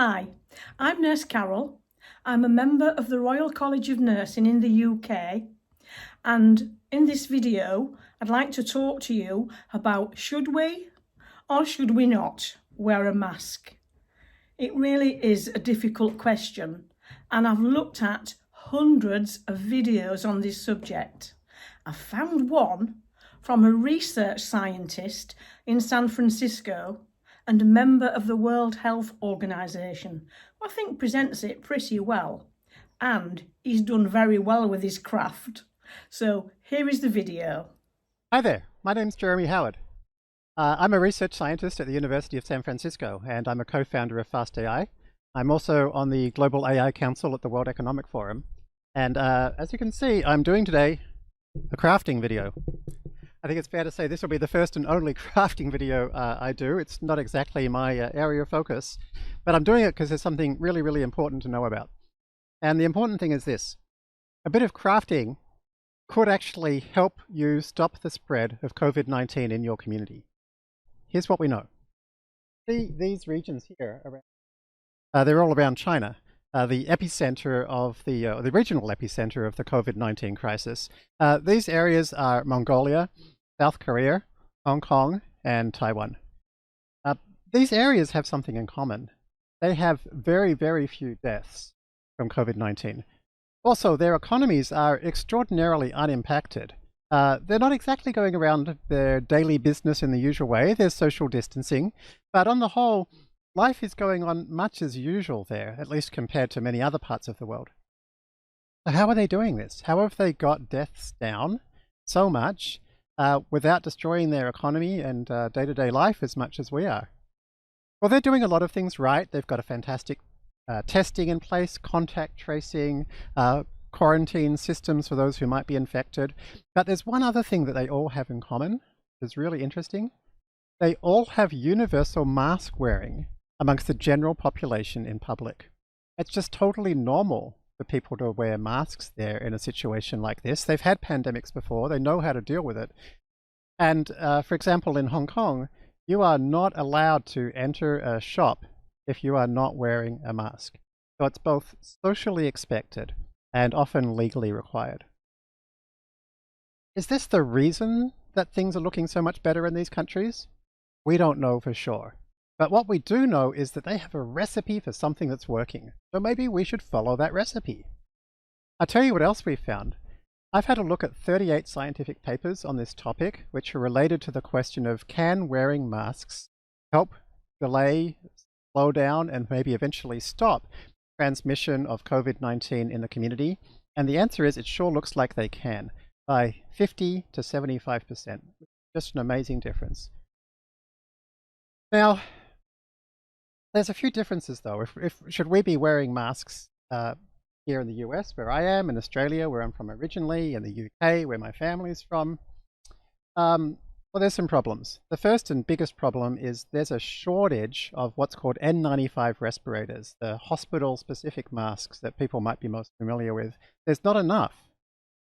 Hi, I'm Nurse Carol. I'm a member of the Royal College of Nursing in the UK, and in this video I'd like to talk to you about should we or should we not wear a mask. It really is a difficult question, and I've looked at hundreds of videos on this subject. I found one from a research scientist in San Francisco and a member of the World Health Organization, who I think presents it pretty well. And he's done very well with his craft. So here is the video. Hi there, my name's Jeremy Howard. I'm a research scientist at the University of San Francisco, and I'm a co-founder of FastAI. I'm also on the Global AI Council at the World Economic Forum. And as you can see, I'm doing today a crafting video. I think it's fair to say this will be the first and only crafting video I do. It's not exactly my area of focus, but I'm doing it because there's something really, really important to know about. And the important thing is this: a bit of crafting could actually help you stop the spread of COVID-19 in your community. Here's what we know. See these regions here, they're all around China, the epicenter of the regional epicenter of the COVID-19 crisis. These areas are Mongolia, South Korea, Hong Kong, and Taiwan. These areas have something in common. They have very, very few deaths from COVID-19. Also, their economies are extraordinarily unimpacted. They're not exactly going around their daily business in the usual way. There's social distancing, but on the whole, life is going on much as usual there, at least compared to many other parts of the world. So how are they doing this? How have they got deaths down so much without destroying their economy and day-to-day life as much as we are? Well, they're doing a lot of things right. They've got a fantastic testing in place, contact tracing, quarantine systems for those who might be infected. But there's one other thing that they all have in common that's really interesting. They all have universal mask wearing amongst the general population in public. It's just totally normal for people to wear masks there in a situation like this. They've had pandemics before. They know how to deal with it. And for example, in Hong Kong, you are not allowed to enter a shop if you are not wearing a mask. So it's both socially expected and often legally required. Is this the reason that things are looking so much better in these countries? We don't know for sure. But what we do know is that they have a recipe for something that's working. So maybe we should follow that recipe. I'll tell you what else we found. I've had a look at 38 scientific papers on this topic, which are related to the question of can wearing masks help delay, slow down, and maybe eventually stop transmission of COVID-19 in the community? And the answer is it sure looks like they can, by 50 to 75%. Just an amazing difference. Now, there's a few differences though. Should we be wearing masks here in the US, where I am, in Australia, where I'm from originally, in the UK, where my family is from? Well, there's some problems. The first and biggest problem is there's a shortage of what's called N95 respirators, the hospital-specific masks that people might be most familiar with. There's not enough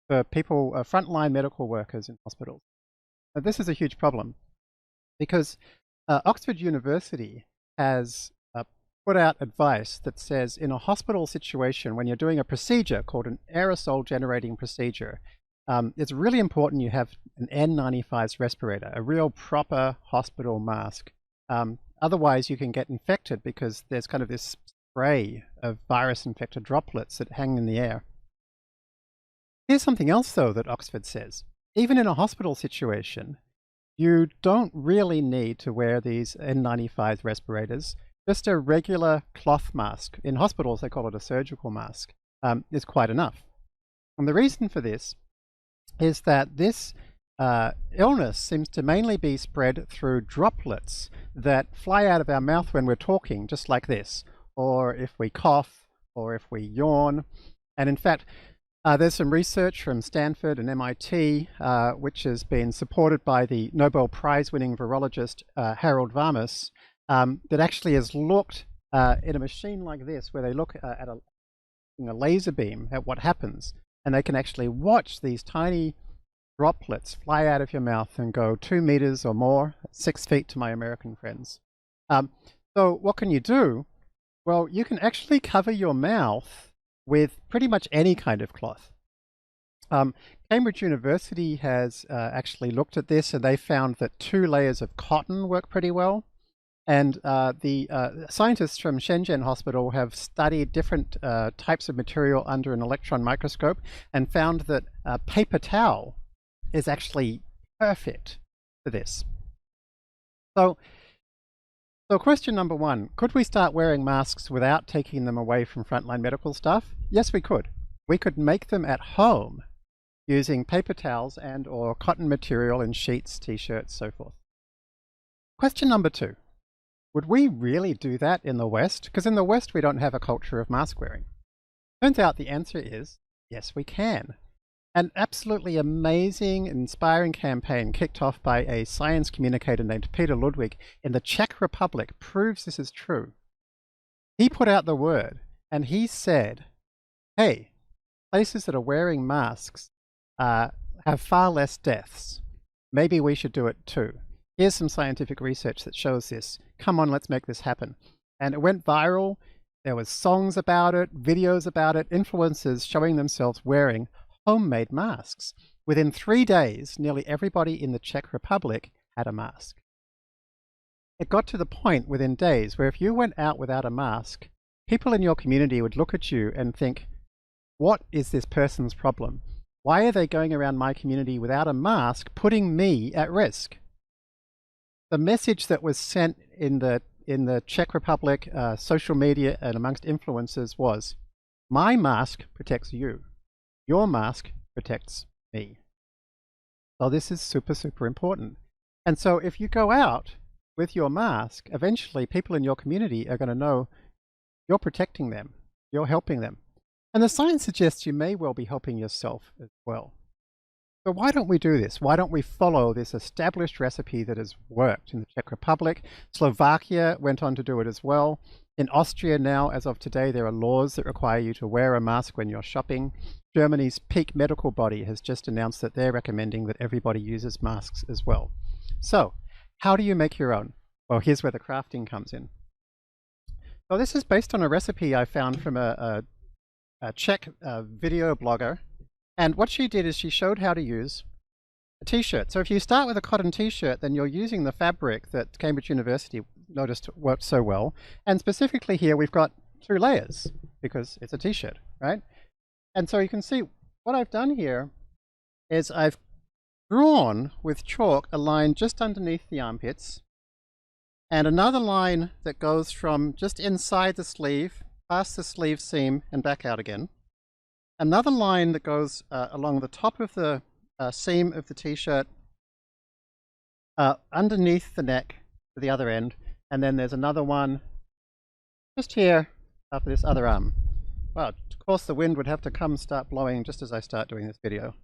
for people, frontline medical workers in hospitals. Now, this is a huge problem because Oxford University has put out advice that says in a hospital situation, when you're doing a procedure called an aerosol generating procedure, it's really important you have an N95 respirator, a real proper hospital mask. Otherwise you can get infected because there's kind of this spray of virus-infected droplets that hang in the air. Here's something else though that Oxford says. Even in a hospital situation, you don't really need to wear these N95 respirators. Just a regular cloth mask, in hospitals they call it a surgical mask, is quite enough. And the reason for this is that this illness seems to mainly be spread through droplets that fly out of our mouth when we're talking, just like this, or if we cough, or if we yawn. And in fact, there's some research from Stanford and MIT, which has been supported by the Nobel Prize-winning virologist Harold Varmus, that actually has looked in a machine like this, where they look at a laser beam at what happens, and they can actually watch these tiny droplets fly out of your mouth and go 2 meters or more, 6 feet to my American friends. So what can you do? Well, you can actually cover your mouth with pretty much any kind of cloth. Cambridge University has actually looked at this, and they found that 2 layers of cotton work pretty well. And the scientists from Shenzhen Hospital have studied different types of material under an electron microscope and found that paper towel is actually perfect for this. So question number 1, could we start wearing masks without taking them away from frontline medical staff? Yes, we could. We could make them at home using paper towels and or cotton material in sheets, t-shirts, so forth. Question number 2. Would we really do that in the West? Because in the West we don't have a culture of mask wearing. Turns out the answer is yes, we can. An absolutely amazing, inspiring campaign kicked off by a science communicator named Peter Ludwig in the Czech Republic proves this is true. He put out the word and he said, hey, places that are wearing masks have far less deaths. Maybe we should do it too. Here's some scientific research that shows this. Come on, let's make this happen. And it went viral. There was songs about it, videos about it, influencers showing themselves wearing homemade masks. Within 3 days, nearly everybody in the Czech Republic had a mask. It got to the point within days where if you went out without a mask, people in your community would look at you and think, what is this person's problem? Why are they going around my community without a mask, putting me at risk? The message that was sent in the Czech Republic, social media and amongst influencers was, my mask protects you. Your mask protects me. So this is super, super important. And so if you go out with your mask, eventually people in your community are going to know you're protecting them, you're helping them. And the science suggests you may well be helping yourself as well. So why don't we do this? Why don't we follow this established recipe that has worked in the Czech Republic? Slovakia went on to do it as well. In Austria now, as of today, there are laws that require you to wear a mask when you're shopping. Germany's peak medical body has just announced that they're recommending that everybody uses masks as well. So how do you make your own? Well, here's where the crafting comes in. So this is based on a recipe I found from a Czech video blogger. And what she did is she showed how to use a t-shirt. So if you start with a cotton t-shirt, then you're using the fabric that Cambridge University noticed worked so well. And specifically here, we've got 2 layers because it's a t-shirt, right? And so you can see what I've done here is I've drawn with chalk a line just underneath the armpits and another line that goes from just inside the sleeve, past the sleeve seam and back out again. Another line that goes along the top of the seam of the t-shirt underneath the neck to the other end, and then there's another one just here up this other arm. Well, of course the wind would have to start blowing just as I start doing this video.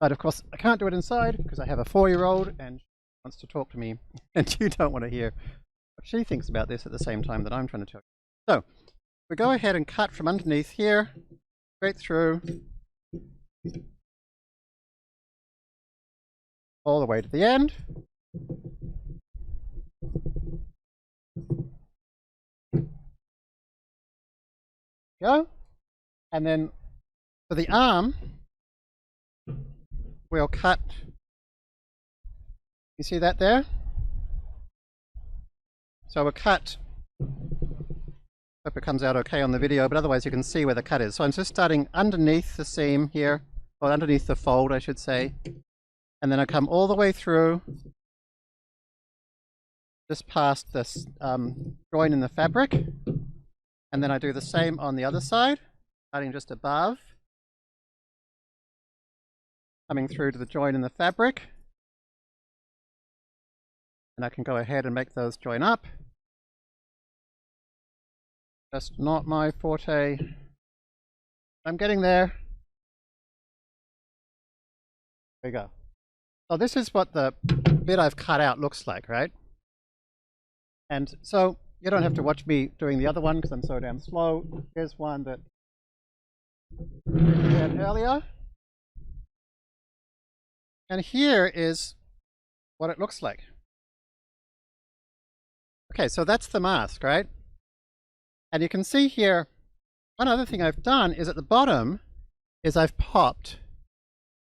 But of course I can't do it inside because I have a 4-year-old and she wants to talk to me and you don't want to hear what she thinks about this at the same time that I'm trying to talk. So we go ahead and cut from underneath here straight through all the way to the end. Go. And then for the arm, we'll cut, you see that there? So we'll cut, hope it comes out okay on the video, but otherwise you can see where the cut is. So I'm just starting underneath the seam here, or underneath the fold I should say, and then I come all the way through, just past this join in the fabric, and then I do the same on the other side, starting just above, coming through to the join in the fabric, and I can go ahead and make those join up. Just not my forte. I'm getting there. There we go. So this is what the bit I've cut out looks like, right? And so you don't have to watch me doing the other one because I'm so damn slow. Here's one that we had earlier. And here is what it looks like. Okay, so that's the mask, right? And you can see here, one other thing I've done is at the bottom is I've popped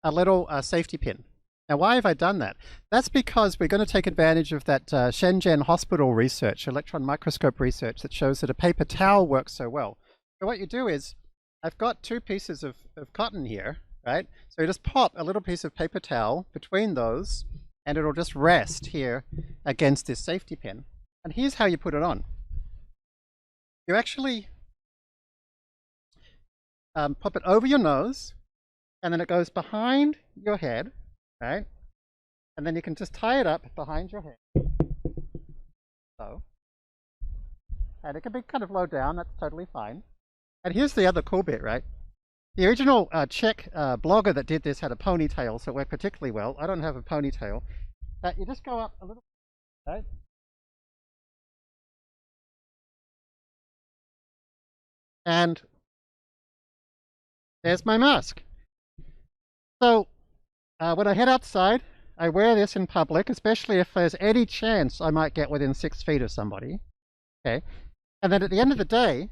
a little safety pin. Now, why have I done that? That's because we're going to take advantage of that Shenzhen hospital research, electron microscope research, that shows that a paper towel works so well. So what you do is, I've got two pieces of cotton here, right? So you just pop a little piece of paper towel between those, and it'll just rest here against this safety pin. And here's how you put it on. You actually pop it over your nose, and then it goes behind your head, right? And then you can just tie it up behind your head. So, and it can be kind of low down, that's totally fine. And here's the other cool bit, right? The original Czech blogger that did this had a ponytail, so it worked particularly well. I don't have a ponytail. You just go up a little, right? And there's my mask. So when I head outside, I wear this in public, especially if there's any chance I might get within 6 feet of somebody. Okay, and then at the end of the day,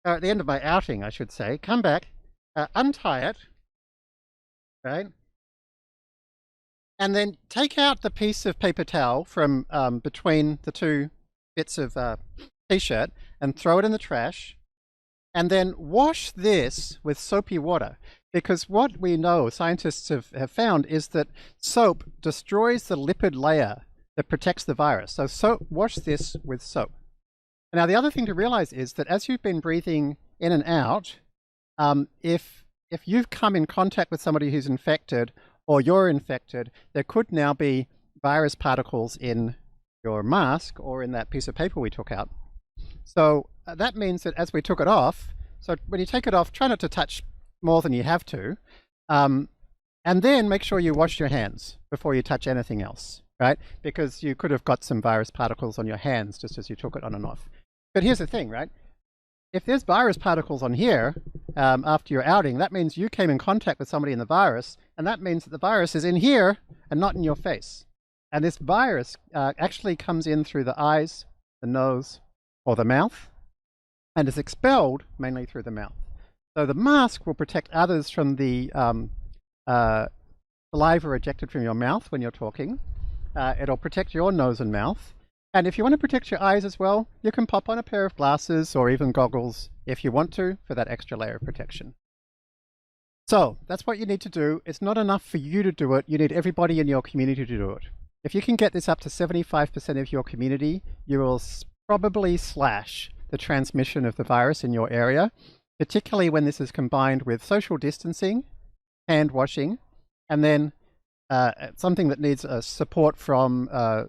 or at the end of my outing, I should say, come back, untie it, right? And then take out the piece of paper towel from between the two bits of t-shirt and throw it in the trash. And then wash this with soapy water, because what we know, scientists have found, is that soap destroys the lipid layer that protects the virus. So wash this with soap. Now, the other thing to realize is that as you've been breathing in and out, if you've come in contact with somebody who's infected or you're infected, there could now be virus particles in your mask or in that piece of paper we took out. So that means that as we took it off, so when you take it off, try not to touch more than you have to, and then make sure you wash your hands before you touch anything else, right? Because you could have got some virus particles on your hands just as you took it on and off. But here's the thing, right? If there's virus particles on here after your outing, that means you came in contact with somebody in the virus, and that means that the virus is in here and not in your face. And this virus actually comes in through the eyes, the nose, or the mouth, and is expelled mainly through the mouth. So the mask will protect others from the saliva ejected from your mouth when you're talking. It'll protect your nose and mouth. And if you want to protect your eyes as well, you can pop on a pair of glasses or even goggles if you want to, for that extra layer of protection. So that's what you need to do. It's not enough for you to do it. You need everybody in your community to do it. If you can get this up to 75% of your community, you will probably slash the transmission of the virus in your area, particularly when this is combined with social distancing, hand washing, and then something that needs support from a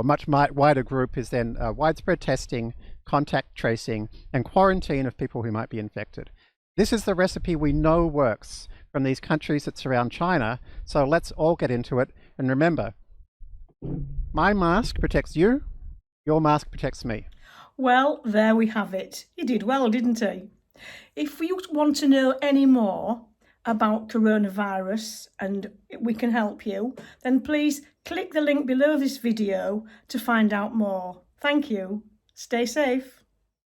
much wider group is then widespread testing, contact tracing, and quarantine of people who might be infected. This is the recipe we know works from these countries that surround China, so let's all get into it. And remember, my mask protects you, your mask protects me. Well, there we have it. He did well, didn't he? If you want to know any more about coronavirus and we can help you, then please click the link below this video to find out more. Thank you. Stay safe.